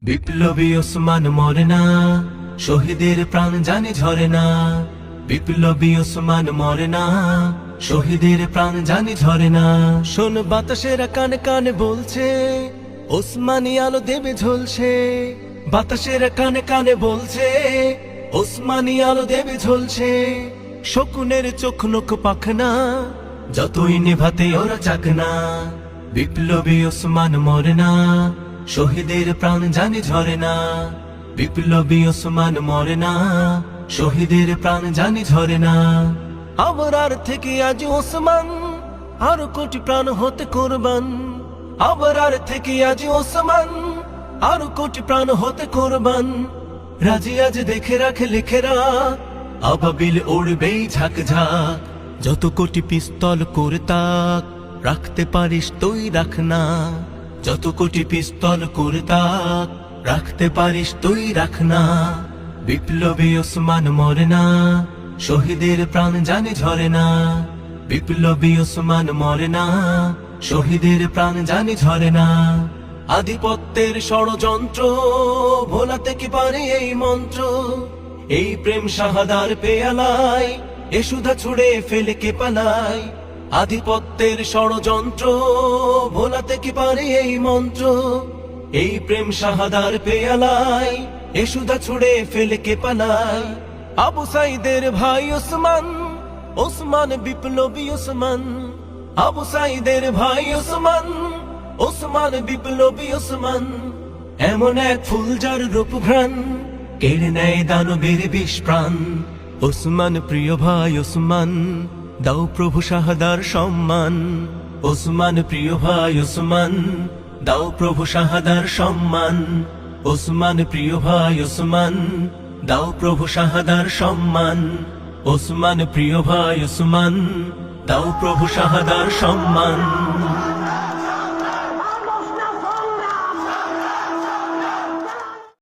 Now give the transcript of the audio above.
বিপ্লবী ওসমান মরে না, শহীদের প্রাণ জানি ঝরে না। বিপ্লবী ওসমান মরে না, শহীদের প্রাণ জানি ঝরে না। শোন বাতাসেরা কানে কানে বলছে, ওসমানী আলো দেবে ঝলসে। বাতাসেরা কানে কানে বলছে, ওসমানী আলো দেবে ঝলসে। শকুনের চোখ নখ পাখনা, যতই নেভাতে ওরা চাকনা। বিপ্লবী ওসমান মরে না, শহীদের প্রাণ জানি ঝরে না। বিপ্লবী ওসমান মরে না, শহীদের প্রাণ জানি ঝরে না। আবরার থেকে আজ ওসমান, আরো কোটি প্রাণ হতে কোরবান। আবরার থেকে আজ ওসমান, আরো কোটি প্রাণ হতে কোরবান। রাজি আজ দেখে রাখে লিখেরা, আবাবিল উড়বেই ঝাঁক ঝাঁক। যত কোটি পিস্তল করে তাক, রাখতে পারিস তুই রাখ না। যত কোটি পিস্তল করে তাক, রাখতে পারিস তুই রাখ না। বিপ্লবী ওসমান মরে না, শহীদের প্রাণ জানি ঝরে না। বিপ্লবী ওসমান মরে না, শহীদের প্রাণ জানি ঝরে না। আধিপত্যের ষড়যন্ত্র ভোলাতে কি পারে এই মন্ত্র? এই প্রেম শাহাদার পেয়ালায় এ সুধা ছুড়ে ফেলে কে পালায়। আধিপত্যের ষড়যন্ত্র ভোলাতে কি পারে এই মন্ত্র? এই প্রেম শাহাদার পেয়ালায় এ সুধা ছুড়ে ফেলে কে পালায়। আবু সাইদের ভাই ওসমান, ওসমান বিপ্লবী ওসমান। আবু সাইদের ভাই ওসমান, ওসমান বিপ্লবী ওসমান। এমন এক ফুল যার রূপঘ্রাণ, কেড়ে নেয় দানবের বিষ প্রাণ। ওসমান প্রিয় ভাই ওসমান, দাও প্রভু শাহাদার সম্মান। ওসমান প্রিয় ভাই ওসমান, দাও প্রভু শাহাদার সম্মান। ওসমান প্রিয় ভাই ওসমান, দাও প্রভু শাহাদার সম্মান। ওসমান প্রিয় ভাই ওসমান, দাও প্রভু শাহাদার সম্মান।